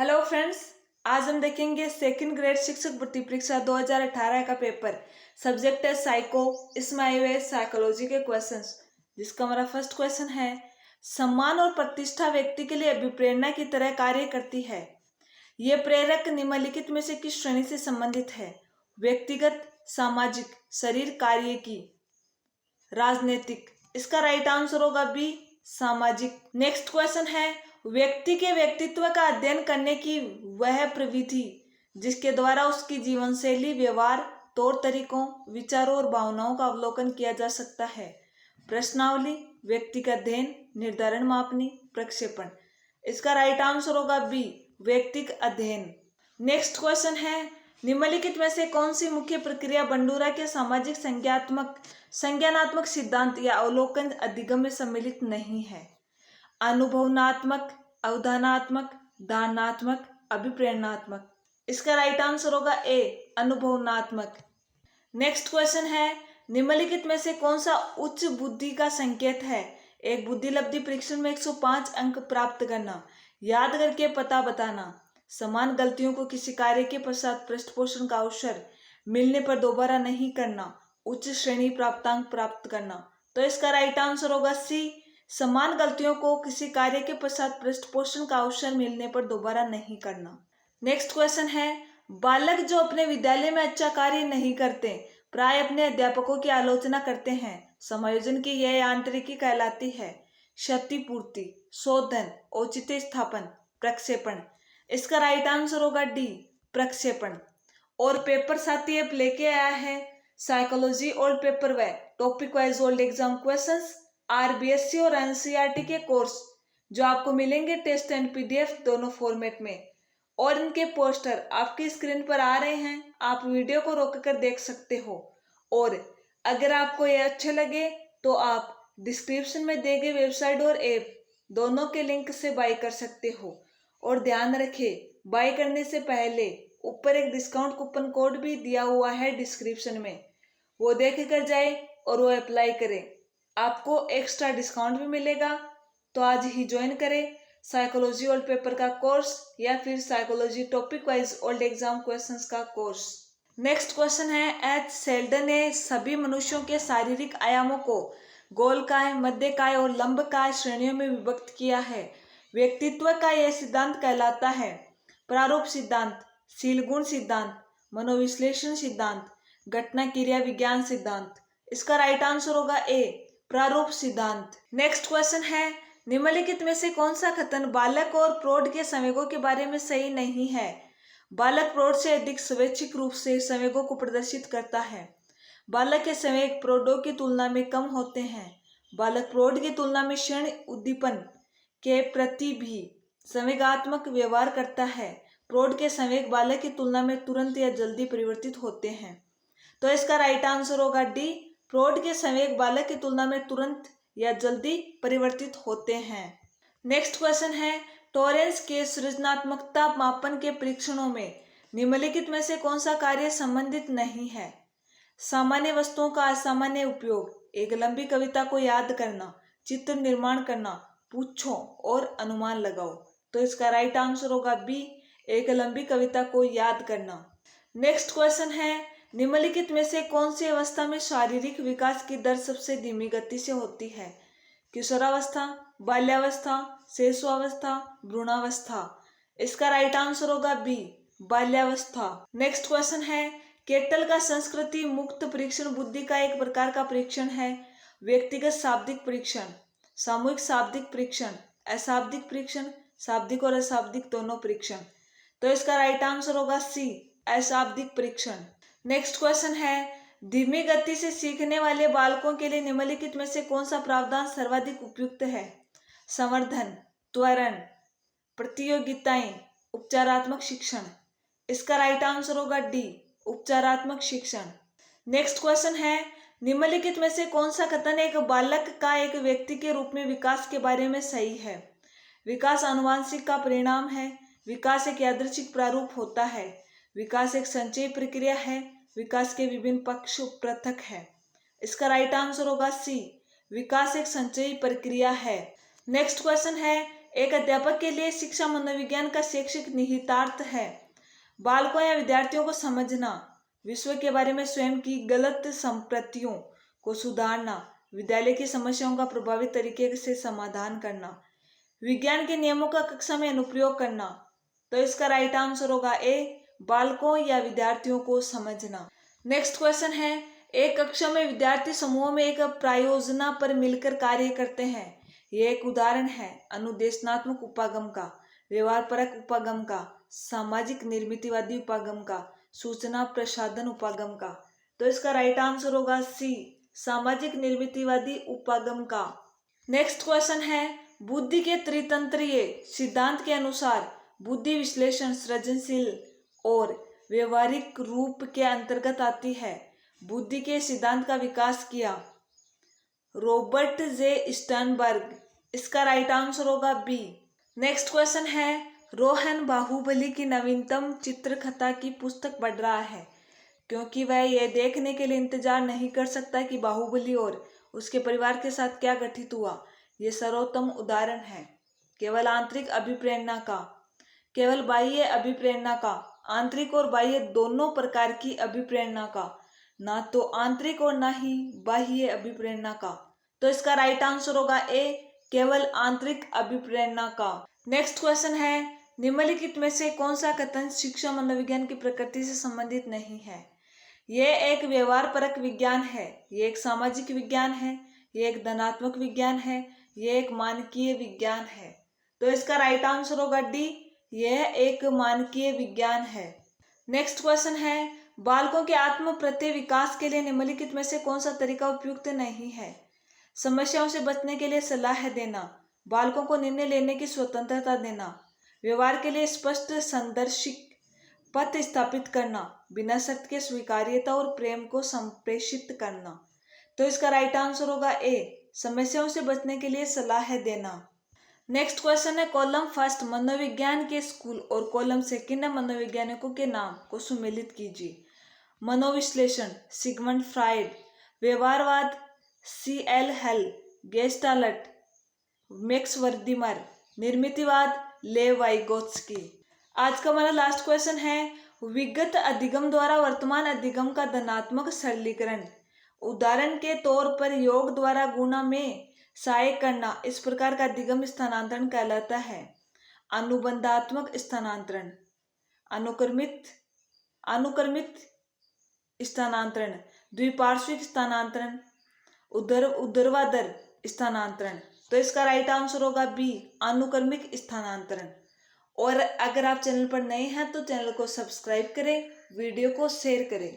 Hello friends, आज हम देखेंगे सेकंड ग्रेड शिक्षक भर्ती परीक्षा 2018 का पेपर। सब्जेक्ट है साइको। इसमें आए हुए साइकोलॉजी के क्वेश्चंस, जिसका हमारा फर्स्ट क्वेश्चन है, सम्मान और प्रतिष्ठा व्यक्ति के लिए अभिप्रेरणा की तरह कार्य करती है। यह प्रेरक निम्नलिखित में से किस श्रेणी से संबंधित है? व्यक्तिगत, सामाजिक, शरीर कार्य की, राजनीतिक। इसका राइट आंसर होगा बी, सामाजिक। नेक्स्ट क्वेश्चन है, व्यक्ति के व्यक्तित्व का अध्ययन करने की वह प्रविधि जिसके द्वारा उसकी जीवन शैली, व्यवहार, तौर तरीकों, विचारों और भावनाओं का अवलोकन किया जा सकता है। प्रश्नावली, व्यक्ति का अध्ययन, निर्धारण, मापनी, प्रक्षेपण। इसका राइट आंसर होगा बी, व्यक्तिक अध्ययन। नेक्स्ट क्वेश्चन है, निम्नलिखित में से कौन सी मुख्य प्रक्रिया बंडूरा के सामाजिक संज्ञानात्मक सिद्धांत या अवलोकन अधिगम में सम्मिलित नहीं है? अनुभवनात्मक, अवधारणात्मक, धारणात्मक, अभिप्रेरणात्मक। इसका राइट आंसर होगा ए, अनुभवनात्मक। नेक्स्ट क्वेश्चन है, निम्नलिखित में से कौन सा उच्च बुद्धि का संकेत है? एक बुद्धिलब्धि परीक्षण में 105 अंक प्राप्त करना, याद करके पता बताना, समान गलतियों को किसी कार्य के पश्चात पृष्ठपोषण का अवसर मिलने पर दोबारा नहीं करना, उच्च श्रेणी प्राप्तांक प्राप्त करना। तो इसका राइट आंसर होगा सी, समान गलतियों को किसी कार्य के पश्चात पृष्ठपोषण का अवसर मिलने पर दोबारा नहीं करना। नेक्स्ट क्वेश्चन है, बालक जो अपने विद्यालय में अच्छा कार्य नहीं करते प्राय अपने अध्यापकों की आलोचना करते हैं। समायोजन की यह आंतरिकी कहलाती है क्षतिपूर्ति, शोधन, औचित्य स्थापन, प्रक्षेपण। इसका राइट आंसर होगा डी, प्रक्षेपण। और पेपर साथी ऐप लेके आया है साइकोलॉजी ओल्ड पेपर व topic wise old exam questions, RBSC और एनसीईआरटी के कोर्स, जो आपको मिलेंगे टेस्ट एंड पीडीएफ दोनों फॉर्मेट में। और इनके पोस्टर आपकी स्क्रीन पर आ रहे हैं, आप वीडियो को रोककर देख सकते हो। और अगर आपको ये अच्छे लगे तो आप डिस्क्रिप्शन में दिए गए वेबसाइट और ऐप दोनों के लिंक से बाय कर सकते हो। और ध्यान रखें, बाय करने से पहले ऊपर एक डिस्काउंट कूपन कोड भी दिया हुआ है डिस्क्रिप्शन में, वो देख कर जाए और वो अप्लाई करें, आपको एक्स्ट्रा डिस्काउंट भी मिलेगा। तो आज ही ज्वाइन करें साइकोलॉजी ओल्ड पेपर का कोर्स या फिर psychology topic wise old exam questions का कोर्स। नेक्स्ट क्वेश्चन है, एच सेल्डन ने सभी मनुष्यों के शारीरिक आयामों को गोलकाय, मध्यकाय और लंबकाय श्रेणियों में विभक्त किया है। व्यक्तित्व का यह सिद्धांत कहलाता है प्रारूप सिद्धांत, शीलगुण सिद्धांत, मनोविश्लेषण सिद्धांत, घटना क्रिया विज्ञान सिद्धांत। इसका राइट आंसर होगा ए, प्रारूप सिद्धांत। नेक्स्ट क्वेश्चन है, निम्नलिखित में से कौन सा कथन बालक और प्रौढ़ के संवेगों के बारे में सही नहीं है? बालक प्रौढ़ से अधिक स्वैच्छिक रूप से संवेगों को प्रदर्शित करता है। बालक के संवेग प्रौढ़ों की तुलना में कम होते हैं। बालक प्रौढ़ की तुलना में क्षण उद्दीपन के प्रति भी संवेगात्मक व्यवहार करता है। प्रौढ़ के संवेग बालक की तुलना में तुरंत या जल्दी परिवर्तित होते हैं। तो इसका राइट आंसर होगा डी, प्रौढ़ के संवेग बालक की तुलना में तुरंत या जल्दी परिवर्तित होते हैं। नेक्स्ट क्वेश्चन है, टॉरेंस के सृजनात्मकता मापन के परीक्षणों में निम्नलिखित में से कौन सा कार्य संबंधित नहीं है? सामान्य वस्तुओं का असामान्य उपयोग, एक लंबी कविता को याद करना, चित्र निर्माण करना, पूछो और अनुमान लगाओ। तो इसका राइट आंसर होगा बी, एक लंबी कविता को याद करना। नेक्स्ट क्वेश्चन है, निम्नलिखित में से कौन सी अवस्था में शारीरिक विकास की दर सबसे धीमी गति से होती है? किशोरावस्था, बाल्यावस्था, शिशुअवस्था, भ्रूणावस्था। इसका राइट आंसर होगा बी, बाल्यावस्था। नेक्स्ट क्वेश्चन है, केटल का संस्कृति मुक्त परीक्षण बुद्धि का एक प्रकार का परीक्षण है। व्यक्तिगत शाब्दिक परीक्षण, सामूहिक शाब्दिक परीक्षण, अशाब्दिक परीक्षण, शाब्दिक और अशाब्दिक दोनों परीक्षण। तो इसका राइट आंसर होगा सी, अशाब्दिक परीक्षण। नेक्स्ट क्वेश्चन है, धीमी गति से सीखने वाले बालकों के लिए निम्नलिखित में से कौन सा प्रावधान सर्वाधिक उपयुक्त है? संवर्धन, त्वरण, प्रतियोगिताएं, उपचारात्मक शिक्षण। इसका राइट आंसर होगा डी, उपचारात्मक शिक्षण। नेक्स्ट क्वेश्चन है, निम्नलिखित में से कौन सा कथन एक बालक का एक व्यक्ति के रूप में विकास के बारे में सही है? विकास आनुवांशिक का परिणाम है। विकास एक यादृच्छिक प्रारूप होता है। विकास एक संचयी प्रक्रिया है। विकास के विभिन्न पक्ष पृथक है। इसका राइट आंसर होगा सी, विकास एक संचयी प्रक्रिया है। नेक्स्ट क्वेश्चन है, एक अध्यापक के लिए शिक्षा मनोविज्ञान का शैक्षिक निहितार्थ है। बालकों या विद्यार्थियों को समझना, विश्व के बारे में स्वयं की गलत संप्रतियों को सुधारना, विद्यालय की समस्याओं का प्रभावी तरीके से समाधान करना, विज्ञान के नियमों का कक्षा में अनुप्रयोग करना। तो इसका राइट आंसर होगा ए, बालकों या विद्यार्थियों को समझना। नेक्स्ट क्वेश्चन है, एक कक्षा में विद्यार्थी समूह में एक प्रायोजना पर मिलकर कार्य करते हैं। यह एक उदाहरण है अनुदेशनात्मक उपागम का, व्यवहारपरक उपागम का, सामाजिक निर्मितिवादी उपागम का, सूचना प्रसाधन उपागम का। तो इसका राइट आंसर होगा सी, सामाजिक निर्मितिवादी उपागम का। नेक्स्ट क्वेश्चन है, बुद्धि के त्रितंत्रीय सिद्धांत के अनुसार बुद्धि विश्लेषण सृजनशील और व्यवहारिक रूप के अंतर्गत आती है। बुद्धि के सिद्धांत का विकास किया रॉबर्ट जे स्टर्नबर्ग। इसका राइट आंसर होगा बी। नेक्स्ट क्वेश्चन है, रोहन बाहुबली की नवीनतम चित्रकथा की पुस्तक पढ़ रहा है क्योंकि वह यह देखने के लिए इंतजार नहीं कर सकता कि बाहुबली और उसके परिवार के साथ क्या घटित हुआ। यह सर्वोत्तम उदाहरण है केवल आंतरिक अभिप्रेरणा का, केवल बाह्य अभिप्रेरणा का, आंतरिक और बाह्य दोनों प्रकार की अभिप्रेरणा का, ना तो आंतरिक और ना ही बाह्य अभिप्रेरणा का। तो इसका राइट आंसर होगा ए, केवल आंतरिक अभिप्रेरणा का। नेक्स्ट क्वेश्चन है, निम्नलिखित में से कौन सा कथन शिक्षा मनोविज्ञान की प्रकृति से संबंधित नहीं है। यह एक व्यवहारपरक विज्ञान है, यह एक सामाजिक विज्ञान है, यह एक धनात्मक विज्ञान है, यह एक मानकीय विज्ञान है। तो इसका राइट आंसर होगा डी, यह एक मानकीय विज्ञान है। नेक्स्ट क्वेश्चन है, बालकों के आत्म प्रत्यय विकास के लिए निम्नलिखित में से कौन सा तरीका उपयुक्त नहीं है। समस्याओं से बचने के लिए सलाह देना, बालकों को निर्णय लेने की स्वतंत्रता देना, व्यवहार के लिए स्पष्ट संदर्शिक पथ स्थापित करना, बिना शर्त के स्वीकार्यता और प्रेम को संप्रेषित करना। तो इसका राइट आंसर होगा ए, समस्याओं से बचने के लिए सलाह देना। नेक्स्ट क्वेश्चन है, कॉलम फर्स्ट मनोविज्ञान के स्कूल और कॉलम सेकंड मनोवैज्ञानिकों के नाम को सुमेलित कीजिए। मनोविश्लेषण सिगमंड फ्राइड, व्यवहारवाद C.L. Hull, gestalt Max Wertheimer, निर्मितिवाद लेव वाइगोत्स्की। आज का हमारा लास्ट क्वेश्चन है, विगत अधिगम द्वारा वर्तमान अधिगम का धनात्मक सरलीकरण। उदाहरण के तौर पर योग द्वारा गुणा में सहायक करना, इस प्रकार का अधिगम स्थानांतरण कहलाता है। अनुबंधात्मक स्थानांतरण, अनुक्रमित स्थानांतरण, द्विपार्श्विक स्थानांतरण, ऊर्ध्वाधर स्थानांतरण। तो इसका राइट आंसर होगा बी, अनुक्रमिक स्थानांतरण। और अगर आप चैनल पर नए हैं तो चैनल को सब्सक्राइब करें, वीडियो को शेयर करें।